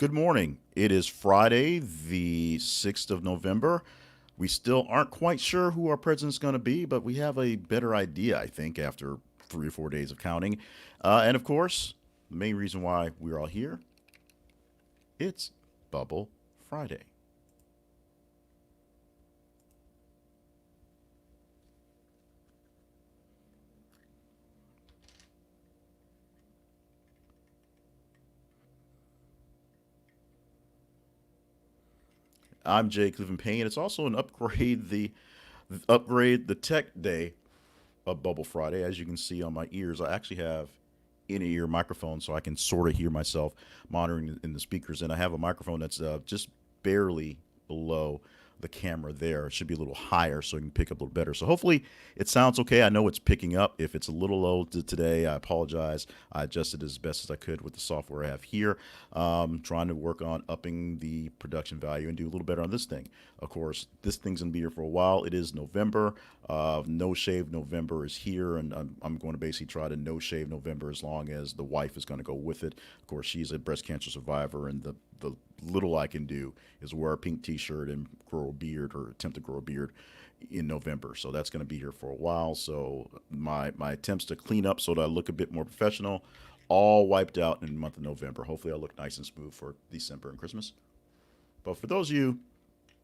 Good morning. It is Friday, the 6th of November. We still aren't quite sure who our president's going to be, but we have a better idea, I think, after 3 or 4 days of counting. And of course, the main reason why we're all here, it's Bubble Friday. I'm Jay Cleveland Payne. It's also an upgrade the tech day of Bubble Friday. As you can see on my ears, I actually have in-ear microphone so I can sort of hear myself monitoring in the speakers. And I have a microphone that's just barely below the camera there. It should be a little higher so you can pick up a little better. So hopefully it sounds okay. I know it's picking up. If it's a little low today, I apologize. I adjusted as best as I could with the software I have here. Trying to work on upping the production value and do a little better on this thing. Of course, this thing's going to be here for a while. It is November. No Shave November is here, and I'm going to basically try to no shave November as long as the wife is going to go with it. Of course, she's a breast cancer survivor, and the little I can do is wear a pink T-shirt and grow a beard or attempt to grow a beard in November. So that's going to be here for a while. So my attempts to clean up so that I look a bit more professional, all wiped out in the month of November. Hopefully, I look nice and smooth for December and Christmas. But for those of you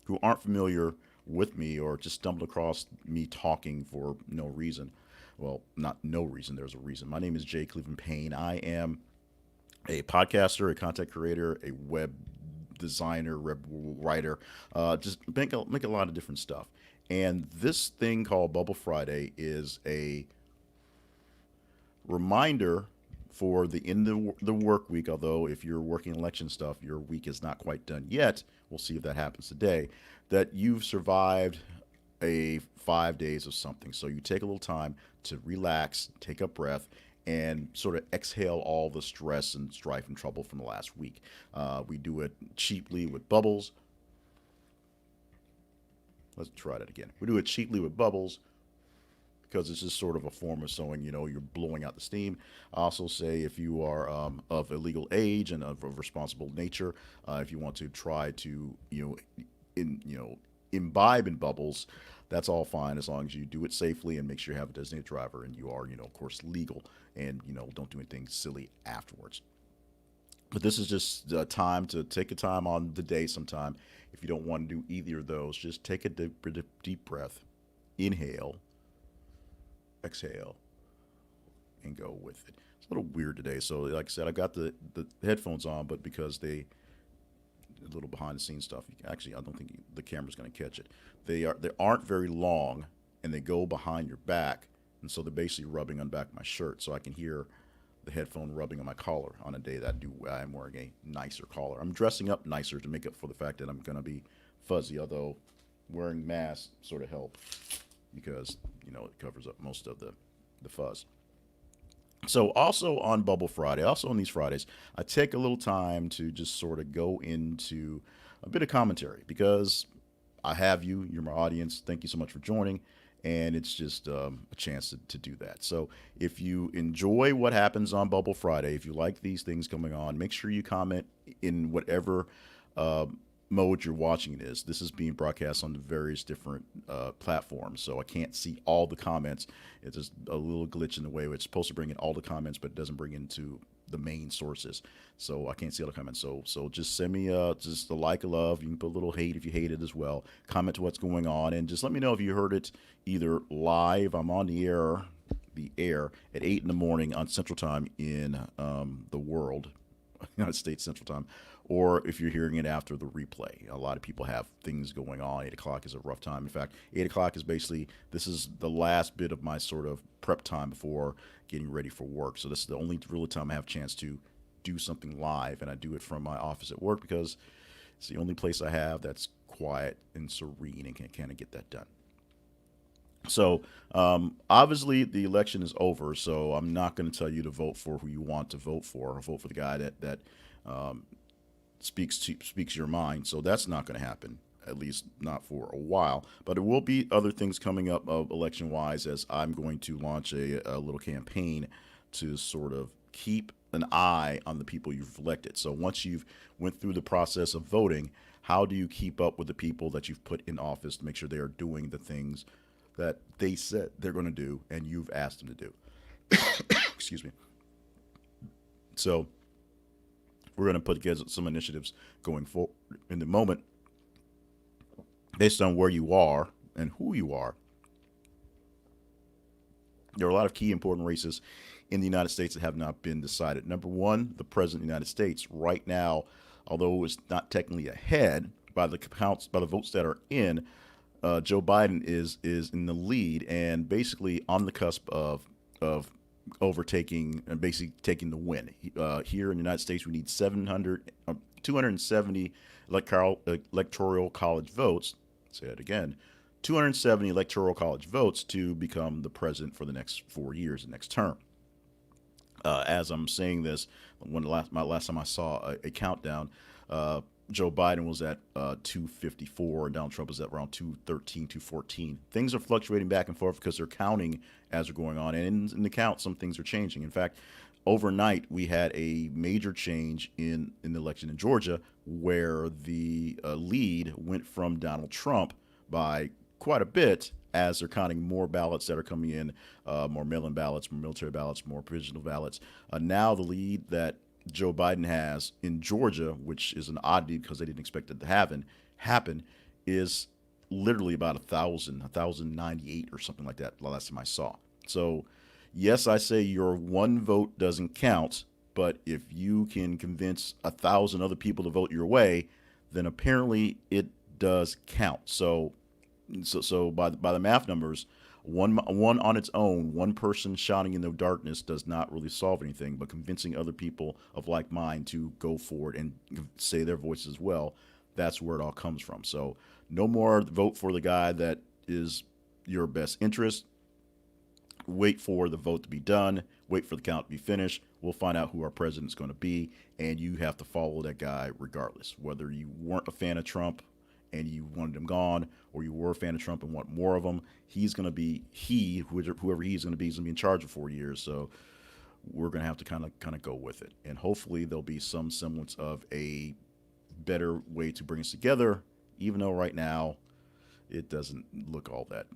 who aren't familiar with me or just stumbled across me talking for no reason, well, not no reason, there's a reason. My name is Jay Cleveland Payne. I am a podcaster, a content creator, a web designer, web writer, just make a lot of different stuff. And this thing called Bubble Friday is a reminder for the end of the work week. Although if you're working election stuff, your week is not quite done yet. We'll see if that happens today. That you've survived a 5 days of something. So you take a little time to relax, take a breath, and sort of exhale all the stress and strife and trouble from the last week. We do it cheaply with bubbles. Let's try that again. We do it cheaply with bubbles because it's just sort of a form of showing, you're blowing out the steam. I also say if you are of a legal age and of a responsible nature, if you want to try to, imbibe in bubbles, that's all fine as long as you do it safely and make sure you have a designated driver and you are, of course, legal and, don't do anything silly afterwards. But this is just time to take a time on the day sometime. If you don't want to do either of those, just take a deep breath, inhale, exhale, and go with it. It's a little weird today. So, like I said, I got the headphones on, but because a little behind the scenes stuff. Actually, I don't think the camera's going to catch it. They aren't very long, and they go behind your back, and so they're basically rubbing on the back of my shirt, so I can hear the headphone rubbing on my collar on a day that I'm wearing a nicer collar. I'm dressing up nicer to make up for the fact that I'm going to be fuzzy, although wearing masks sort of help because it covers up most of the fuzz. So also on Bubble Friday, also on these Fridays, I take a little time to just sort of go into a bit of commentary because I have you, you're my audience. Thank you so much for joining. And it's just a chance to do that. So if you enjoy what happens on Bubble Friday, if you like these things coming on, make sure you comment in whatever uh, mode you're watching it is. This is being broadcast on the various different platforms, so I can't see all the comments. It's just a little glitch in the way where it's supposed to bring in all the comments, but it doesn't bring into the main sources. So I can't see all the comments. So just send me just a like, a love. You can put a little hate if you hate it as well. Comment to what's going on, and just let me know if you heard it either live. I'm on the air at 8 in the morning on Central Time in the world, United States Central Time, or if you're hearing it after the replay. A lot of people have things going on. 8 o'clock is a rough time. In fact, 8 o'clock is basically this is the last bit of my sort of prep time before getting ready for work. So this is the only real time I have a chance to do something live, and I do it from my office at work because it's the only place I have that's quiet and serene and can kind of get that done. So obviously the election is over, so I'm not going to tell you to vote for who you want to vote for, or vote for the guy that um, speaks your mind. So that's not going to happen, at least not for a while. But there will be other things coming up of election wise, as I'm going to launch a little campaign to sort of keep an eye on the people you've elected. So once you've went through the process of voting, how do you keep up with the people that you've put in office to make sure they are doing the things that they said they're going to do and you've asked them to do? Excuse me. So we're going to put together some initiatives going forward in the moment based on where you are and who you are. There are a lot of key important races in the United States that have not been decided. Number one, the president of the United States. Right now, although it's not technically ahead by the counts, by the votes that are in, Joe Biden is in the lead and basically on the cusp of overtaking and basically taking the win. Here in the United States, we need 270 electoral college votes. Say that again. 270 electoral college votes to become the president for the next 4 years, the next term. As I'm saying this, my last time I saw a countdown, Joe Biden was at 254 and Donald Trump is at around 213, 214. Things are fluctuating back and forth because they're counting as they're going on. And in the count, some things are changing. In fact, overnight, we had a major change in the election in Georgia where the lead went from Donald Trump by quite a bit as they're counting more ballots that are coming in, more mail-in ballots, more military ballots, more provisional ballots. Now the lead that Joe Biden has in Georgia, which is an oddity because they didn't expect it to happen, is literally about 1,098 or something like that the last time I saw. So, yes, I say your one vote doesn't count, but if you can convince 1,000 other people to vote your way, then apparently it does count. So by the math numbers, one on its own, one person shouting in the darkness does not really solve anything. But convincing other people of like mind to go forward and say their voice as well, that's where it all comes from. So no more vote for the guy that is your best interest. Wait for the vote to be done. Wait for the count to be finished. We'll find out who our president is going to be, and you have to follow that guy regardless, whether you weren't a fan of Trump and you wanted him gone, or you were a fan of Trump and want more of him. He's going to be whoever he's going to be is going to be in charge of 4 years. So we're going to have to kind of go with it, and hopefully there'll be some semblance of a better way to bring us together. Even though right now it doesn't look all that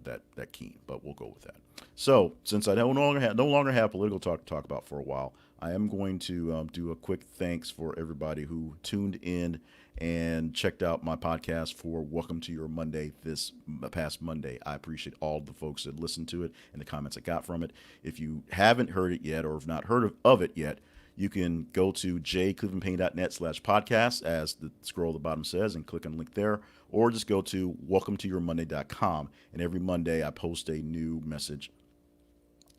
keen, but we'll go with that. So since I no longer have political talk to talk about for a while, I am going to do a quick thanks for everybody who tuned in and checked out my podcast for Welcome to Your Monday this past Monday. I appreciate all the folks that listened to it and the comments I got from it. If you haven't heard it yet or have not heard of it yet, you can go to jclevelandpayne.net/podcast, as the scroll at the bottom says, and click on the link there, or just go to welcometoyourmonday.com. And every Monday I post a new message.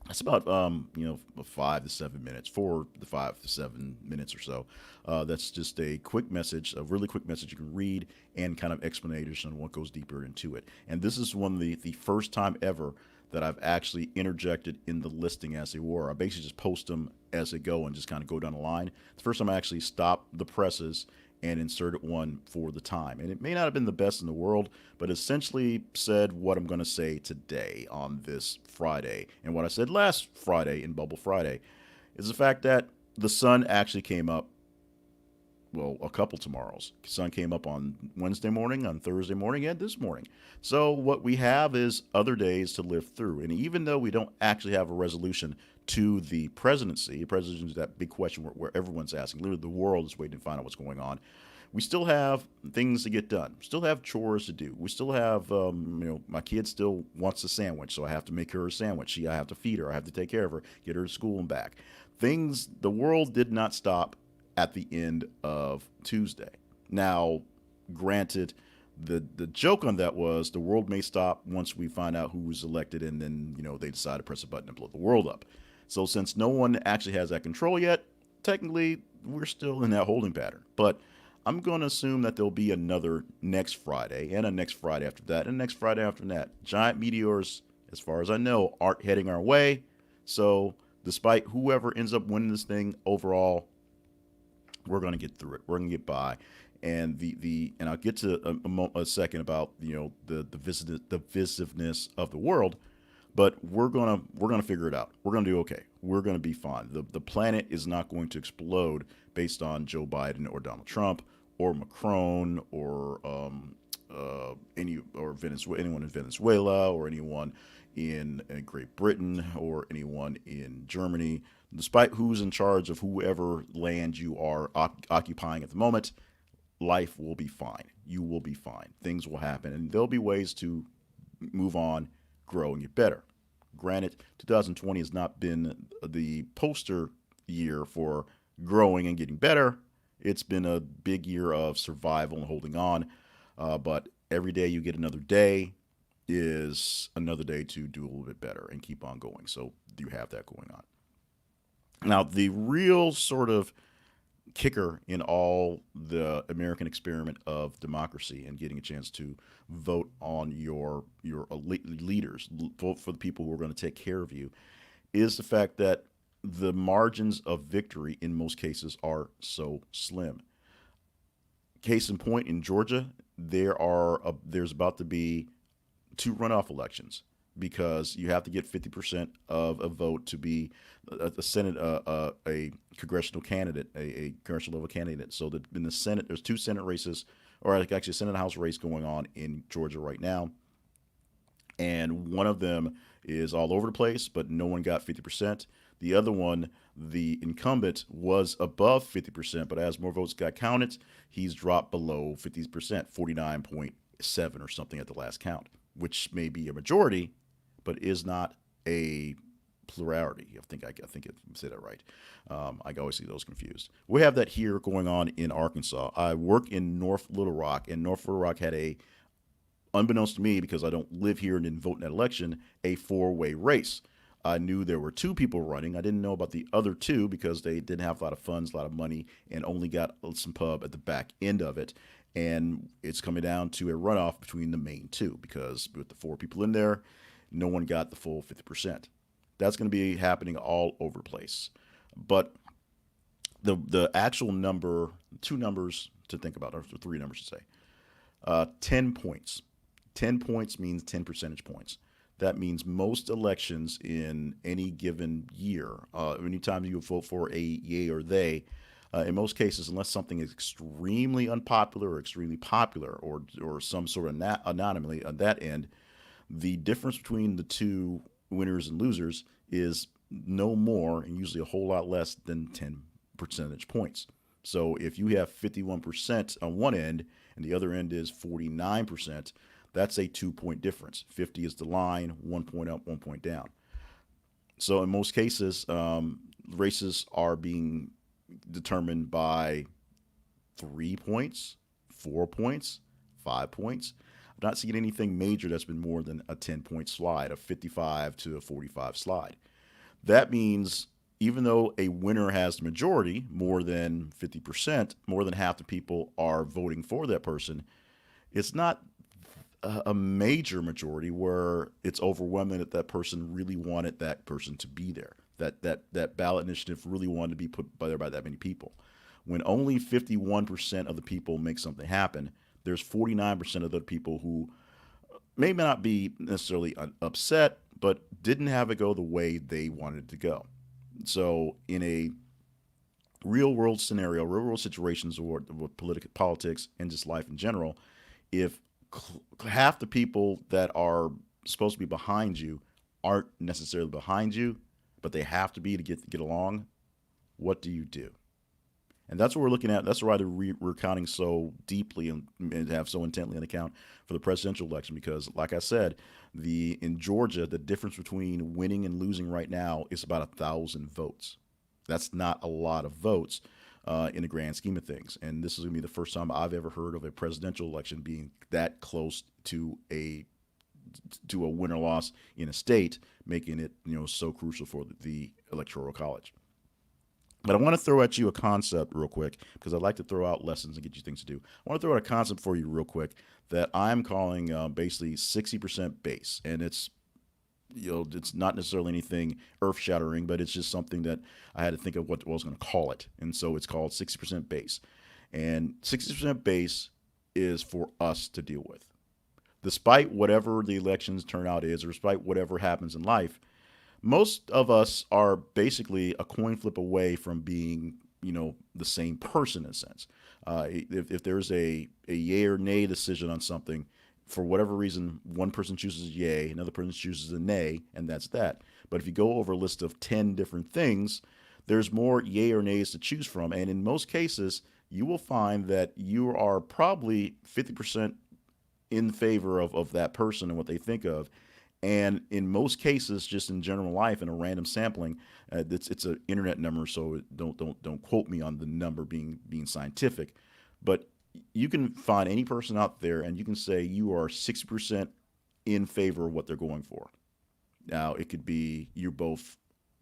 It's about 5 to 7 minutes, 4 to 5 to 7 minutes or so. That's just a quick message, a really quick message you can read, and kind of explanation on what goes deeper into it. And this is one of the first time ever that I've actually interjected in the listing as they were. I basically just post them as they go and just kind of go down the line. It's the first time I actually stopped the presses and inserted one for the time. And it may not have been the best in the world, but essentially said what I'm going to say today on this Friday. And what I said last Friday in Bubble Friday is the fact that the sun actually came up, well, a couple tomorrows. The sun came up on Wednesday morning, on Thursday morning, and this morning. So what we have is other days to live through. And even though we don't actually have a resolution to the presidency is that big question where everyone's asking, literally the world is waiting to find out what's going on. We still have things to get done. We still have chores to do. We still have, my kid still wants a sandwich, so I have to make her a sandwich. I have to feed her. I have to take care of her, get her to school and back. The world did not stop at the end of Tuesday. Now, granted, the joke on that was the world may stop once we find out who was elected, and then they decide to press a button and blow the world up. So since no one actually has that control yet, technically we're still in that holding pattern. But I'm going to assume that there'll be another next Friday and a next Friday after that and next Friday after that. Giant meteors, as far as I know, aren't heading our way. So despite whoever ends up winning this thing overall, we're going to get through it. We're going to get by. And and I'll get to a second about the divisiveness of the world. But we're gonna figure it out. We're gonna do okay. We're gonna be fine. The planet is not going to explode based on Joe Biden or Donald Trump or Macron or anyone in Venezuela or anyone in Great Britain or anyone in Germany. Despite who's in charge of whoever land you are occupying at the moment, life will be fine. You will be fine. Things will happen, and there'll be ways to move on, grow, and get better. Granted, 2020 has not been the poster year for growing and getting better. It's been a big year of survival and holding on. But every day you get another day is another day to do a little bit better and keep on going. So you have that going on. Now, the real sort of kicker in all the American experiment of democracy and getting a chance to vote on your elite leaders, vote for the people who are going to take care of you, is the fact that the margins of victory in most cases are so slim. Case in point, in Georgia, there's about to be two runoff elections because you have to get 50% of a vote to be a Senate, a congressional candidate, a congressional level candidate. So that in the Senate, there's two Senate races, or actually a Senate and House race going on in Georgia right now, and one of them is all over the place, but no one got 50%. The other one, the incumbent, was above 50%, but as more votes got counted, he's dropped below 50%, 49.7 or something at the last count, which may be a majority, but is not a plurality. I think it say that right. I always see those confused. We have that here going on in Arkansas. I work in North Little Rock, and North Little Rock had unbeknownst to me, because I don't live here and didn't vote in that election, a four-way race. I knew there were two people running. I didn't know about the other two because they didn't have a lot of funds, a lot of money, and only got some pub at the back end of it. And it's coming down to a runoff between the main two because with the four people in there, no one got the full 50%. That's going to be happening all over the place. But the actual number, two numbers to think about, or three numbers to say, 10 points. 10 points means 10 percentage points. That means most elections in any given year, anytime you vote for a yay or they, in most cases, unless something is extremely unpopular or extremely popular or some sort of anomaly on that end, the difference between the two winners and losers is no more and usually a whole lot less than 10 percentage points. So if you have 51% on one end and the other end is 49%, that's a 2 point difference. 50 is the line, 1 point up, 1 point down. So in most cases, races are being determined by 3 points, 4 points, 5 points. I'm not seeing anything major that's been more than a 10 point slide, a 55 to a 45 slide. That means even though a winner has the majority, more than 50%, more than half the people are voting for that person, it's not a major majority where it's overwhelming that that person really wanted that person to be there. That ballot initiative really wanted to be put by there by that many people. When only 51% of the people make something happen, there's 49% of the people who may not be necessarily upset, but didn't have it go the way they wanted it to go. So in a real world scenario, real world situations with politics and just life in general, if half the people that are supposed to be behind you aren't necessarily behind you, but they have to be to get along, what do you do? And that's what we're looking at. That's why we're counting so deeply and have so intently an account for the presidential election. Because, like I said, in Georgia, the difference between winning and losing right now is about 1,000 votes. That's not a lot of votes in the grand scheme of things. And this is going to be the first time I've ever heard of a presidential election being that close to a win or loss in a state, making it so crucial for the electoral college. But I want to throw at you a concept real quick because I like to throw out lessons and get you things to do. I want to throw out a concept for you real quick that I'm calling basically 60% base, and it's not necessarily anything earth shattering, but it's just something that I had to think of what I was going to call it, and so it's called 60% base. And 60% base is for us to deal with. Despite whatever the elections turnout is, or despite whatever happens in life, most of us are basically a coin flip away from being, the same person in a sense. If there's a yay or nay decision on something, for whatever reason, one person chooses yay, another person chooses a nay, and that's that. But if you go over a list of 10 different things, there's more yay or nays to choose from. And in most cases, you will find that you are probably 50% in favor of that person and what they think of. And in most cases, just in general life, in a random sampling, it's an internet number, so don't quote me on the number being scientific, but you can find any person out there and you can say you are 60% in favor of what they're going for. Now, it could be you both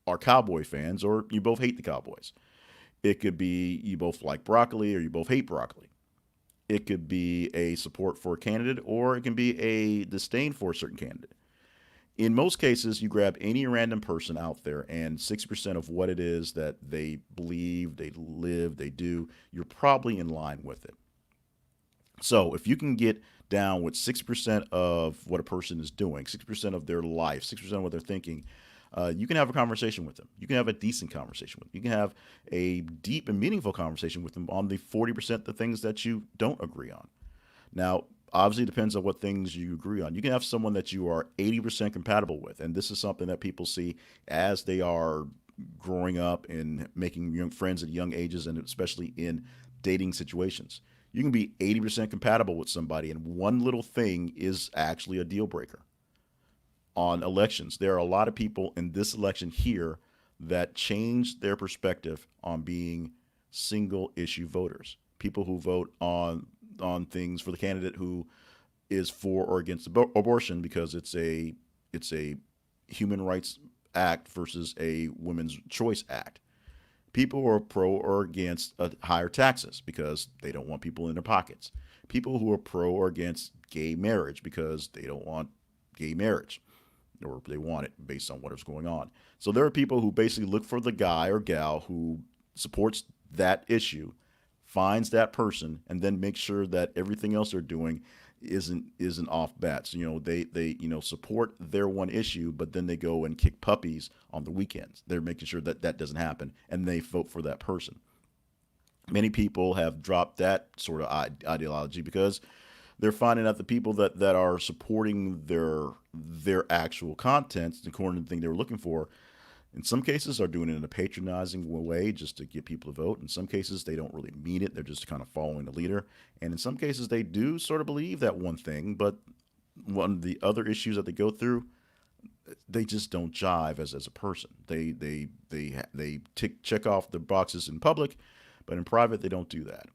are Cowboy fans or you both hate the Cowboys. It could be you both like broccoli or you both hate broccoli. It could be a support for a candidate or it can be a disdain for a certain candidate. In most cases, you grab any random person out there, and 60% of what it is that they believe, they live, they do, you're probably in line with it. So if you can get down with 60% of what a person is doing, 60% of their life, 60% of what they're thinking, you can have a conversation with them. You can have a decent conversation with them. You can have a deep and meaningful conversation with them on the 40% the things that you don't agree on. Now, obviously, it depends on what things you agree on. You can have someone that you are 80% compatible with, and this is something that people see as they are growing up and making young friends at young ages, and especially in dating situations. You can be 80% compatible with somebody, and one little thing is actually a deal breaker. On elections, there are a lot of people in this election here that changed their perspective on being single issue voters. People who vote on things for the candidate who is for or against abortion because it's a human rights act versus a women's choice act. People who are pro or against higher taxes because they don't want people in their pockets. People who are pro or against gay marriage because they don't want gay marriage or they want it based on what is going on. So there are people who basically look for the guy or gal who supports that issue, finds that person, and then makes sure that everything else they're doing isn't off bats. They support their one issue, but then they go and kick puppies on the weekends. They're making sure that that doesn't happen, and they vote for that person. Many people have dropped that sort of ideology because they're finding out the people that are supporting their actual content according to the thing they were looking for in some cases are doing it in a patronizing way just to get people to vote. In some cases they don't really mean it, they're just kind of following the leader, and in some cases they do sort of believe that one thing, but one of the other issues that they go through, they just don't jive as a person. They check off the boxes in public, but in private they don't do that.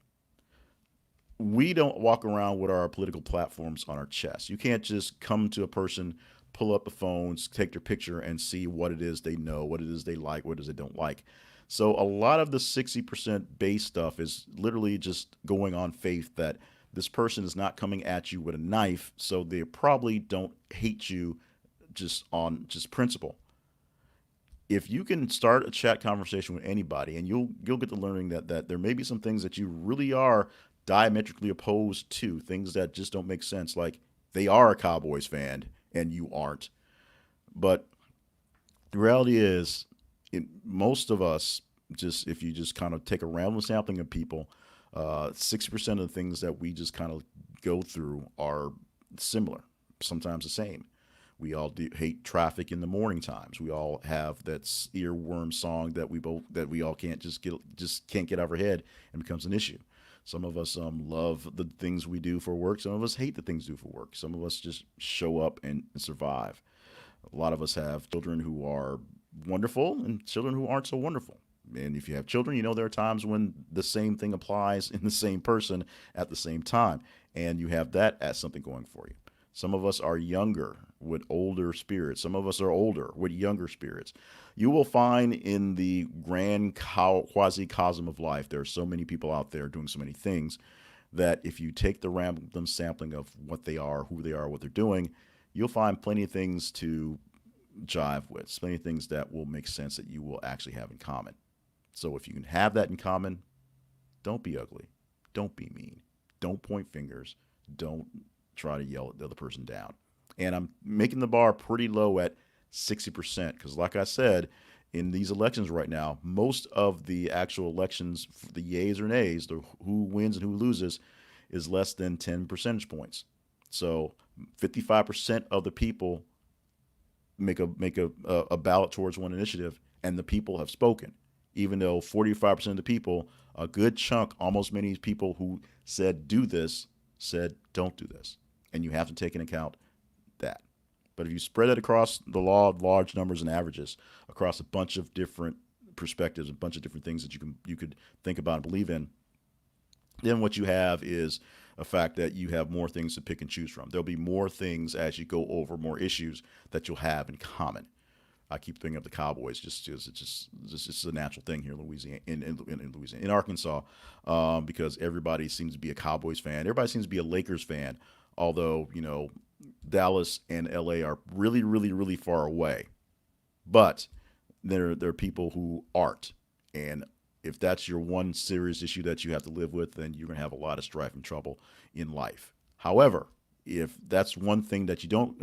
We don't walk around with our political platforms on our chest. You can't just come to a person, pull up the phones, take their picture, and see what it is they know, what it is they like, what it is they don't like. So a lot of the 60% base stuff is literally just going on faith that this person is not coming at you with a knife, so they probably don't hate you just on just principle. If you can start a chat conversation with anybody, and you'll get to learning that there may be some things that you really are diametrically opposed to, things that just don't make sense, like they are a Cowboys fan and you aren't. But the reality is, most of us, just if you just kind of take a random sampling of people, 60% of the things that we just kind of go through are similar, sometimes the same. We all hate traffic in the morning times. We all have that earworm song that we all can't get out of our head and becomes an issue. Some of us love the things we do for work. Some of us hate the things we do for work. Some of us just show up and survive. A lot of us have children who are wonderful and children who aren't so wonderful. And if you have children, there are times when the same thing applies in the same person at the same time. And you have that as something going for you. Some of us are younger with older spirits. Some of us are older with younger spirits. You will find in the grand quasi-cosm of life, there are so many people out there doing so many things that if you take the random sampling of what they are, who they are, what they're doing, you'll find plenty of things to jive with, plenty of things that will make sense that you will actually have in common. So if you can have that in common, don't be ugly. Don't be mean. Don't point fingers. Don't try to yell at the other person down. And I'm making the bar pretty low at 60% because, like I said, in these elections right now, most of the actual elections, the yays or nays, the who wins and who loses, is less than 10 percentage points. So 55% of the people make a ballot towards one initiative, and the people have spoken. Even though 45% of the people, a good chunk, almost many people who said do this, said don't do this, and you have to take into account that. But if you spread it across the law of large numbers and averages, across a bunch of different perspectives, a bunch of different things that you could think about and believe in, then what you have is a fact that you have more things to pick and choose from. There'll be more things as you go over more issues that you'll have in common. I keep thinking of the Cowboys just because it's a natural thing here in Louisiana, in Louisiana, in Arkansas, because everybody seems to be a Cowboys fan. Everybody seems to be a Lakers fan, although Dallas and LA are really, really, really far away. But there are people who aren't, and if that's your one serious issue that you have to live with, then you're going to have a lot of strife and trouble in life. However, if that's one thing that you don't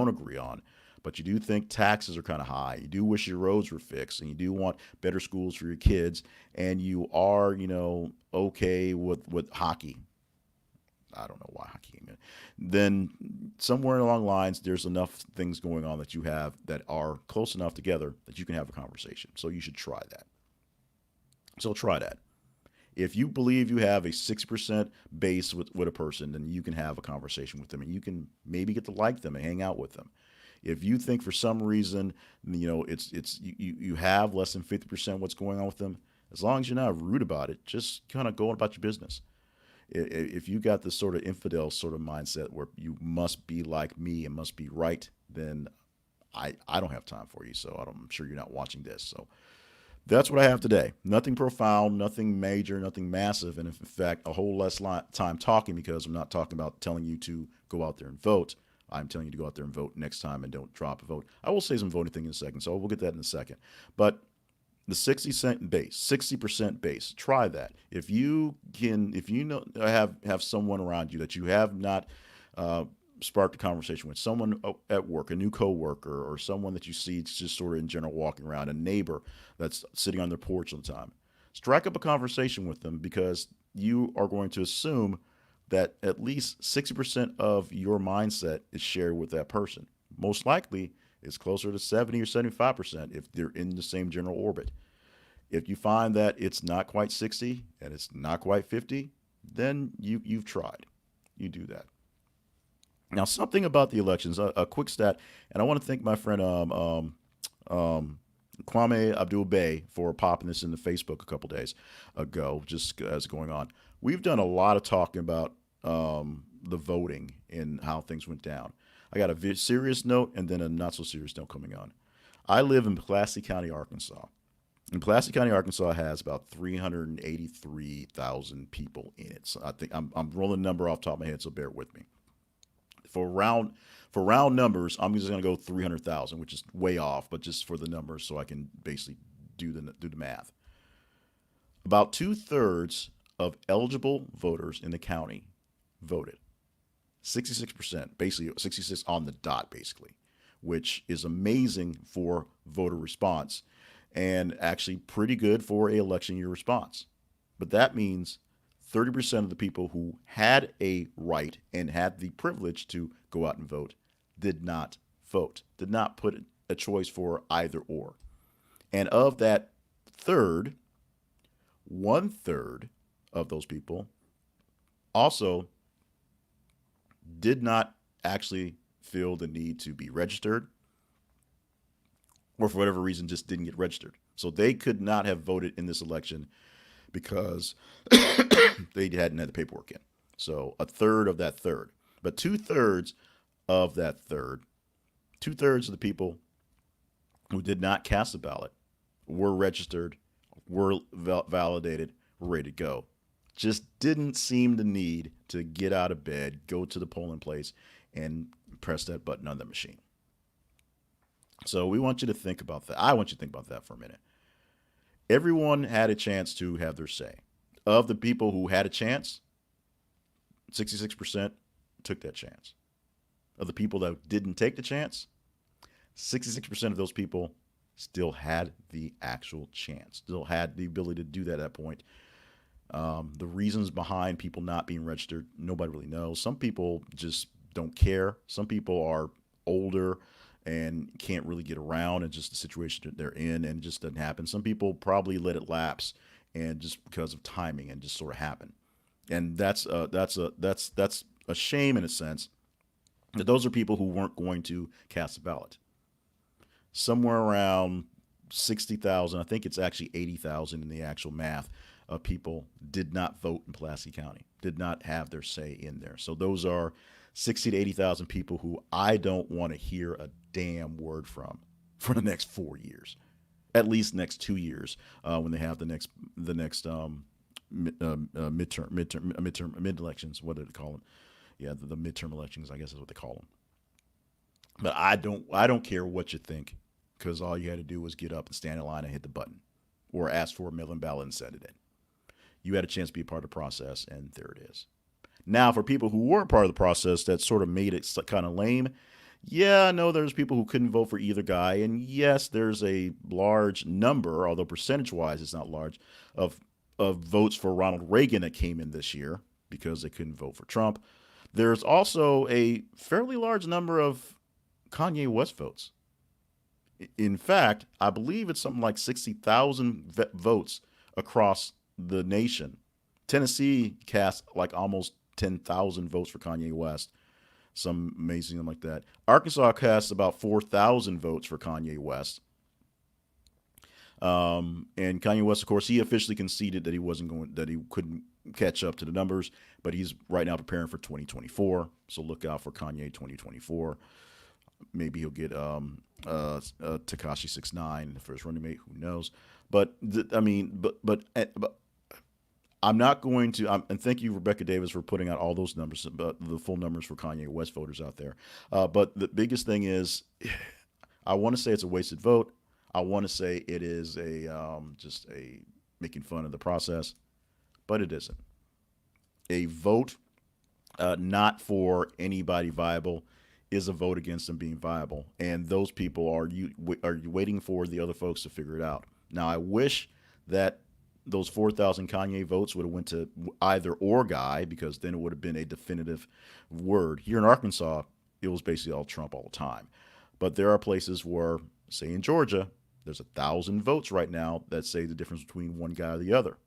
agree on, but you do think taxes are kind of high, you do wish your roads were fixed, and you do want better schools for your kids, and you are, okay with hockey. I don't know why hockey came in. Then somewhere along the lines, there's enough things going on that you have that are close enough together that you can have a conversation. So you should try that. So try that. If you believe you have a 6% base with a person, then you can have a conversation with them and you can maybe get to like them and hang out with them. If you think for some reason, you have less than 50% what's going on with them, as long as you're not rude about it, just kind of go about your business. If you got this sort of infidel sort of mindset where you must be like me and must be right, then I don't have time for you. So I'm sure you're not watching this. So that's what I have today. Nothing profound, nothing major, nothing massive, and in fact, a whole less time talking because I'm not talking about telling you to go out there and vote. I'm telling you to go out there and vote next time and don't drop a vote. I will say some voting thing in a second, so we'll get that in a second. But the 60% base, 60% base, try that. If you have someone around you that you have not sparked a conversation with, someone at work, a new coworker, or someone that you see just sort of in general walking around, a neighbor that's sitting on their porch all the time, strike up a conversation with them because you are going to assume that at least 60% of your mindset is shared with that person. Most likely, it's closer to 70 or 75% if they're in the same general orbit. If you find that it's not quite 60 and it's not quite 50, then you've tried. You do that. Now, something about the elections, a quick stat, and I want to thank my friend Kwame Abdul Bey for popping this into Facebook a couple days ago, just as going on. We've done a lot of talking about the voting and how things went down. I got a serious note and then a not so serious note coming on. I live in Pulaski County, Arkansas. And Pulaski County, Arkansas has about 383,000 people in it. So I think I'm rolling the number off the top of my head, so bear with me. For round numbers, I'm just going to go 300,000, which is way off, but just for the numbers, so I can basically do the math. About 2/3 of eligible voters in the county voted. 66%, basically 66 on the dot, basically, which is amazing for voter response and actually pretty good for an election year response. But that means 30% of the people who had a right and had the privilege to go out and vote did not vote, did not put a choice for either or. And of that third, 1/3 of those people also did not actually feel the need to be registered or for whatever reason just didn't get registered. So they could not have voted in this election because they hadn't had the paperwork in. So a third of that third. But 2/3 of that third, 2/3 of the people who did not cast a ballot were registered, were validated, were ready to go. Just didn't seem the need to get out of bed, go to the polling place, and press that button on the machine. So we want you to think about that. I want you to think about that for a minute. Everyone had a chance to have their say. Of the people who had a chance, 66% took that chance. Of the people that didn't take the chance, 66% of those people still had the actual chance, still had the ability to do that at that point. The reasons behind people not being registered, nobody really knows. Some people just don't care. Some people are older and can't really get around, and just the situation that they're in, and it just doesn't happen. Some people probably let it lapse, and just because of timing, and just sort of happen. And that's a shame in a sense that those are people who weren't going to cast a ballot. Somewhere around 60,000, I think it's actually 80,000 in the actual math, of people did not vote in Pulaski County, did not have their say in there. So those are 60 to 80,000 people who I don't want to hear a damn word from for the next 4 years, at least next 2 years, when they have the next mid elections. What do they call them? Yeah, the midterm elections, I guess is what they call them. But I don't care what you think, because all you had to do was get up and stand in line and hit the button, or ask for a mail-in ballot and send it in. You had a chance to be a part of the process, and there it is. Now, for people who weren't part of the process, that sort of made it kind of lame. Yeah, I know there's people who couldn't vote for either guy, and yes, there's a large number, although percentage-wise it's not large, of votes for Ronald Reagan that came in this year because they couldn't vote for Trump. There's also a fairly large number of Kanye West votes. In fact, I believe it's something like 60,000 votes across the nation. Tennessee cast like almost 10,000 votes for Kanye West. Some amazing like that. Arkansas cast about 4,000 votes for Kanye West. And Kanye West, of course, he officially conceded that he couldn't catch up to the numbers, but he's right now preparing for 2024. So look out for Kanye 2024. Maybe he'll get Takashi 6ix9ine for his running mate. Who knows? But I'm not going to. And thank you, Rebecca Davis, for putting out all those numbers, the full numbers for Kanye West voters out there. But the biggest thing is, I want to say it's a wasted vote. I want to say it is just a making fun of the process, but it isn't. A vote not for anybody viable is a vote against them being viable, and those people are you waiting for the other folks to figure it out. Now, I wish that those 4,000 Kanye votes would have went to either or guy, because then it would have been a definitive word. Here in Arkansas, it was basically all Trump all the time. But there are places where, say in Georgia, there's 1,000 votes right now that say the difference between one guy or the other.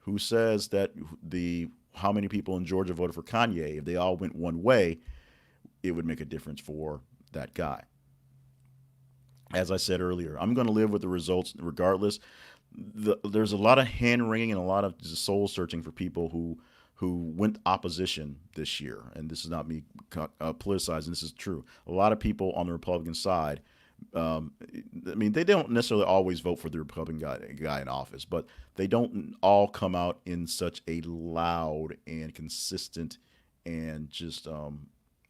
Who says that how many people in Georgia voted for Kanye? If they all went one way, it would make a difference for that guy. As I said earlier, I'm going to live with the results regardless. There's a lot of hand wringing and a lot of soul searching for people who went opposition this year. And this is not me politicizing. This is true. A lot of people on the Republican side, they don't necessarily always vote for the Republican guy in office, but they don't all come out in such a loud and consistent and just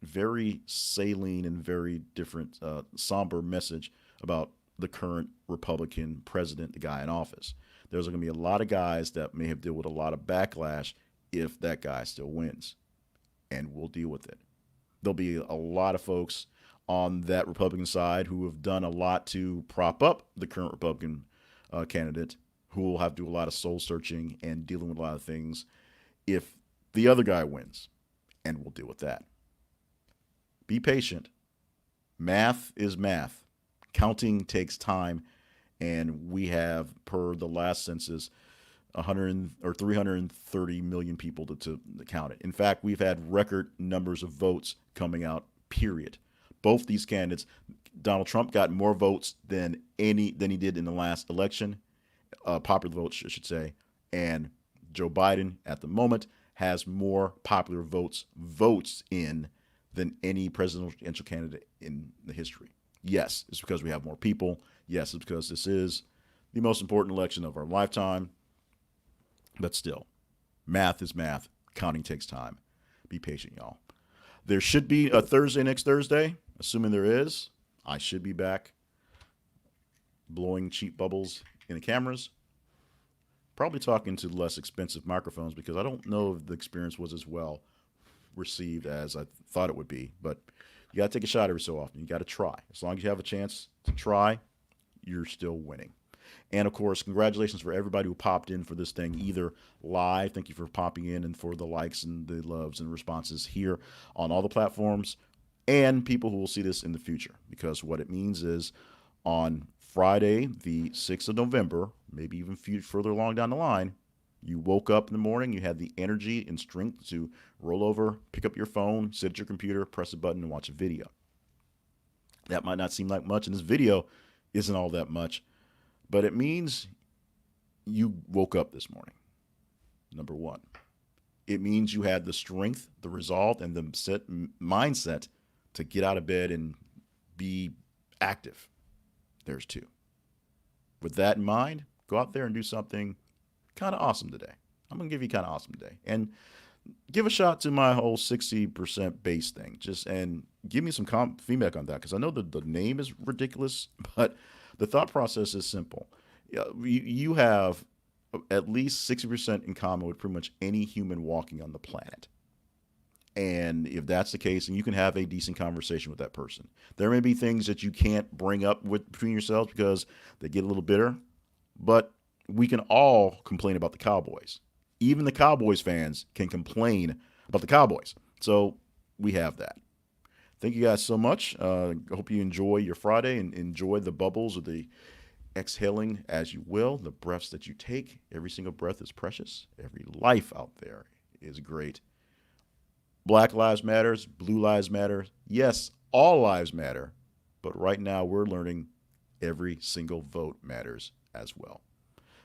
very saline and very different, somber message about the current Republican president, the guy in office. There's going to be a lot of guys that may have dealt with a lot of backlash if that guy still wins, and we'll deal with it. There'll be a lot of folks on that Republican side who have done a lot to prop up the current Republican candidate, who will have to do a lot of soul searching and dealing with a lot of things if the other guy wins, and we'll deal with that. Be patient. Math is math. Counting takes time, and we have, per the last census, 330 million people to count it. In fact, we've had record numbers of votes coming out, period. Both these candidates, Donald Trump got more votes than he did in the last election, popular votes, I should say, and Joe Biden at the moment has more popular votes in than any presidential candidate in the history. Yes, it's because we have more people. Yes, it's because this is the most important election of our lifetime. But still, math is math. Counting takes time. Be patient, y'all. There should be a Thursday next Thursday, assuming there is. I should be back blowing cheap bubbles in the cameras. Probably talking to less expensive microphones, because I don't know if the experience was as well received as I thought it would be. But you got to take a shot every so often. You got to try. As long as you have a chance to try, you're still winning. And of course, congratulations for everybody who popped in for this thing, either live. Thank you for popping in and for the likes and the loves and responses here on all the platforms, and people who will see this in the future. Because what it means is on Friday, the 6th of November, maybe even further along down the line, you woke up in the morning, you had the energy and strength to roll over, pick up your phone, sit at your computer, press a button, and watch a video. That might not seem like much, and this video isn't all that much, but it means you woke up this morning, number one. It means you had the strength, the resolve, and the mindset to get out of bed and be active. There's two. With that in mind, go out there and do something kind of awesome today. I'm going to give you kind of awesome today. And give a shot to my whole 60% base thing. And give me some feedback on that, because I know that the name is ridiculous, but the thought process is simple. You have at least 60% in common with pretty much any human walking on the planet. And if that's the case, then you can have a decent conversation with that person. There may be things that you can't bring up between yourselves because they get a little bitter, but we can all complain about the Cowboys. Even the Cowboys fans can complain about the Cowboys. So we have that. Thank you guys so much. I hope you enjoy your Friday and enjoy the bubbles or the exhaling as you will, the breaths that you take. Every single breath is precious. Every life out there is great. Black lives matter. Blue lives matter. Yes, all lives matter. But right now we're learning every single vote matters as well.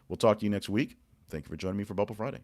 We'll talk to you next week. Thank you for joining me for Bubble Friday.